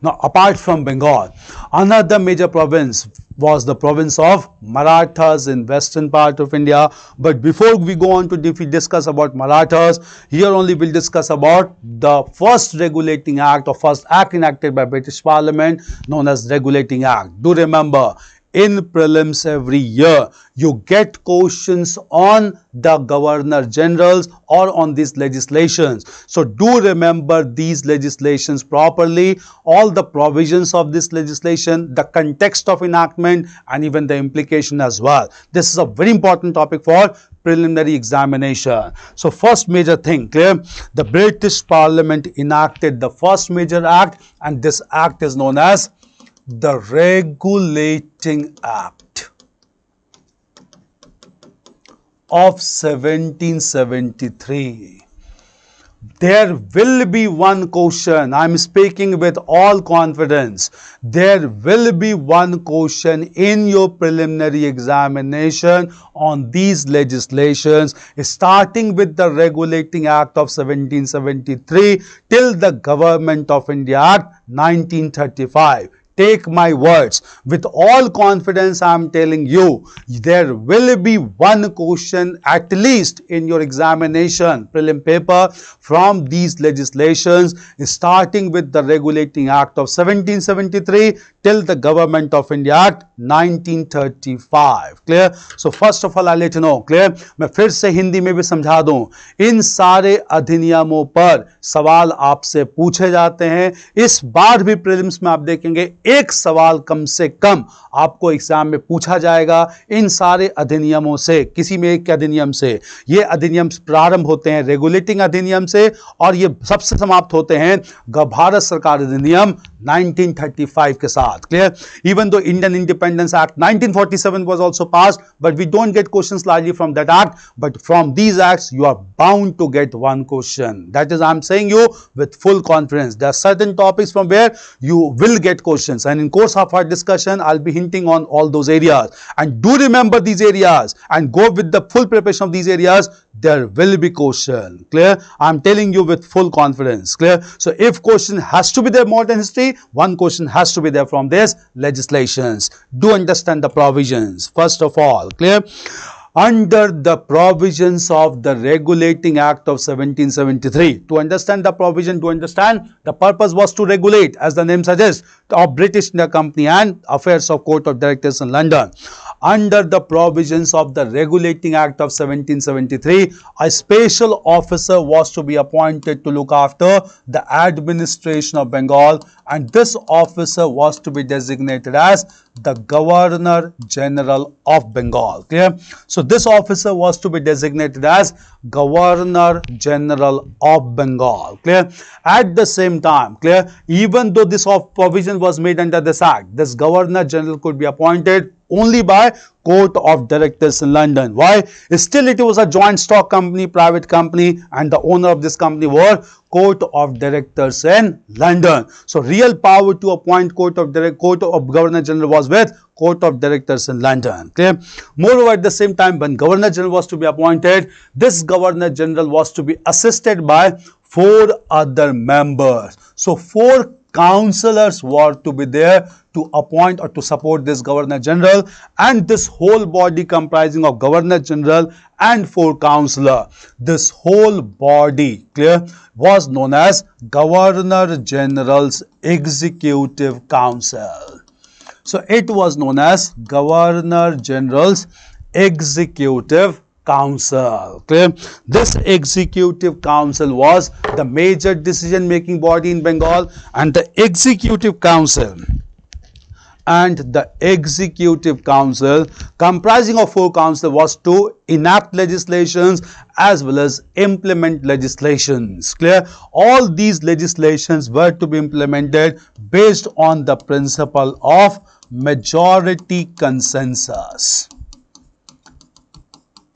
Now, apart from Bengal, another major province was the province of Marathas in western part of India. But before we go on to discuss about Marathas, here only we'll discuss about the first regulating act or first act enacted by British Parliament, known as Regulating Act. Do remember, in prelims every year, you get questions on the Governor Generals or on these legislations. So do remember these legislations properly, all the provisions of this legislation, the context of enactment, and even the implication as well. This is a very important topic for preliminary examination. So first major thing, clear? The British Parliament enacted the first major act, and this act is known as the Regulating Act of 1773. There will be one question, I am speaking with all confidence, there will be one question in your preliminary examination on these legislations, starting with the Regulating Act of 1773 till the Government of India Act 1935. Take my words, with all confidence I am telling you, there will be one question at least in your examination prelim paper from these legislations, starting with the Regulating Act of 1773 till the Government of India Act 1935. Clear? So first of all I'll let you know, clear? मैं फिर से हिंदी में भी समझा दूं, इन सारे अधिनियमों पर सवाल आपसे पूछे जाते हैं। इस बार भी प्रीलिम्स में आप देखेंगे एक सवाल कम से कम आपको एग्जाम में पूछा जाएगा इन सारे अधिनियमों से, किसी में एक अधिनियम से। ये अधिनियम प्रारंभ होते हैं रेगुलेटिंग अधिनियम से और ये सबसे समाप्त होते हैं भारत सरकार अधिनियम 1935 के साथ। Clear? Even though Indian Independence Act 1947 was also passed, but we don't get questions largely from that act, but from these acts you are bound to get one question. That is, I am saying you with full confidence. There are certain topics from where you will get questions, and in course of our discussion I'll be hinting on all those areas, and do remember these areas and go with the full preparation of these areas. There will be question. Clear? I'm telling you with full confidence. Clear? So if question has to be there modern history, one question has to be there from this legislations. Do understand the provisions first of all. Clear? Under the provisions of the Regulating Act of 1773. To understand the provision, to understand the purpose was to regulate, as the name suggests, of British India Company and affairs of Court of Directors in London. Under the provisions of the Regulating Act of 1773, a special officer was to be appointed to look after the administration of Bengal, and this officer was to be designated as the Governor General of Bengal. Clear? So this officer was to be designated as Governor General of Bengal. Clear? At the same time, clear, even though this provision was made under this act, this Governor General could be appointed only by Court of Directors in London. Why? Still it was a joint stock company, private company, and the owner of this company were Court of Directors in London. So real power to appoint Court of Governor General was with Court of Directors in London. Clear? Moreover, at the same time, when Governor General was to be appointed, this Governor General was to be assisted by 4 other members. So 4 councillors were to be there to appoint or to support this Governor General, and this whole body comprising of Governor General and 4 councillors, this whole body, clear, was known as Governor General's Executive Council. So it was known as Governor General's Executive Council. Clear? This Executive Council was the major decision making body in Bengal, and the Executive Council comprising of 4 councils was to enact legislations as well as implement legislations. Clear? All these legislations were to be implemented based on the principle of majority consensus.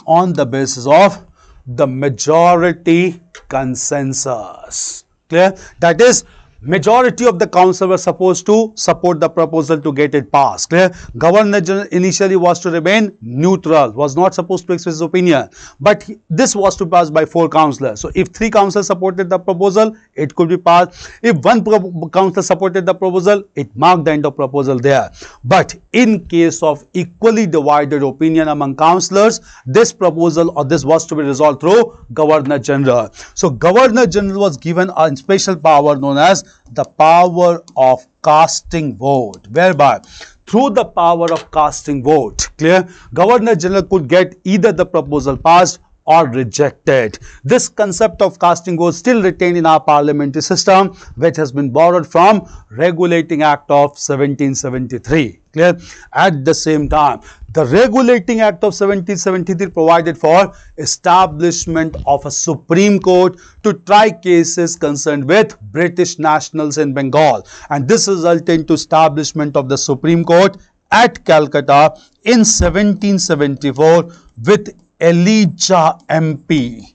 On the basis of the majority consensus. Clear? That is, Majority of the council were supposed to support the proposal to get it passed. Clear? Governor General initially was to remain neutral, was not supposed to express his opinion. But this was to pass by 4 councillors. So if 3 councillors supported the proposal, it could be passed. If 1 councillor supported the proposal, it marked the end of proposal there. But in case of equally divided opinion among councillors, this proposal or this was to be resolved through Governor General. So Governor General was given a special power known as the power of casting vote, whereby through the power of casting vote, clear, Governor General could get either the proposal passed or rejected. This concept of casting vote still retained in our parliamentary system, which has been borrowed from Regulating Act of 1773. Clear? At the same time, the Regulating Act of 1773 provided for establishment of a Supreme Court to try cases concerned with British nationals in Bengal, and this resulted into establishment of the Supreme Court at Calcutta in 1774 with Elijah MP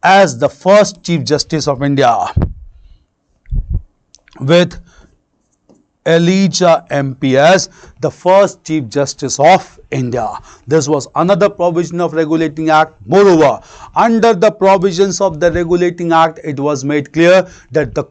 as the first Chief Justice of India. With Elijah MP as the first Chief Justice of India. This was another provision of Regulating Act. Moreover, under the provisions of the Regulating Act, it was made clear that the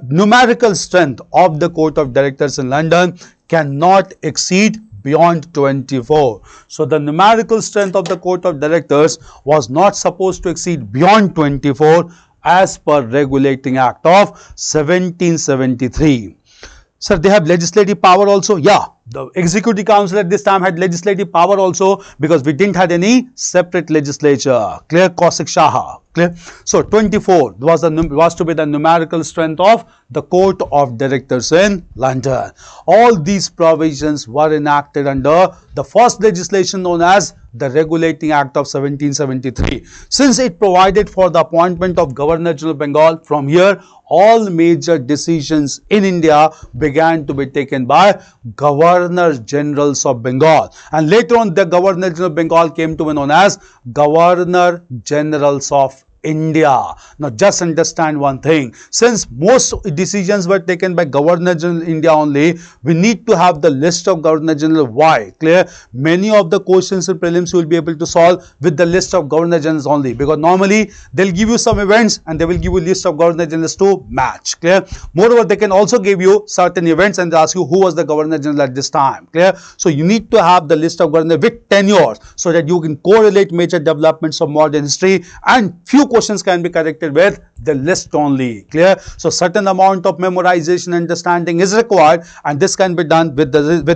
numerical strength of the Court of Directors in London cannot exceed beyond 24. So the numerical strength of the Court of Directors was not supposed to exceed beyond 24 as per Regulating Act of 1773. Sir, they have legislative power also? Yeah, the Executive Council at this time had legislative power also, because we didn't have any separate legislature. Clear? Kaushik Shaha. Clear? So 24 was to be the numerical strength of the Court of Directors in London. All these provisions were enacted under the first legislation known as the Regulating Act of 1773. Since it provided for the appointment of Governor General of Bengal, from here all major decisions in India began to be taken by Governor Generals of Bengal, and later on the Governor General of Bengal came to be known as Governor Generals of India. Now just understand one thing, since most decisions were taken by Governor General India only, we need to have the list of Governor General. Why? Clear? Many of the questions in prelims you will be able to solve with the list of Governor Generals only, because normally they'll give you some events and they will give you list of Governor Generals to match. Clear? Moreover, they can also give you certain events and they ask you who was the Governor General at this time. Clear? So you need to have the list of Governor with tenures so that you can correlate major developments of modern history, and few questions can be corrected with the list only. Clear? So certain amount of memorization understanding is required, and this can be done with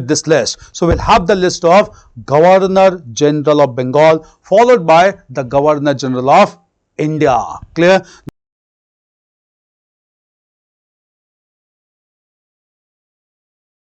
this list. So we'll have the list of Governor General of Bengal followed by the Governor General of India. Clear?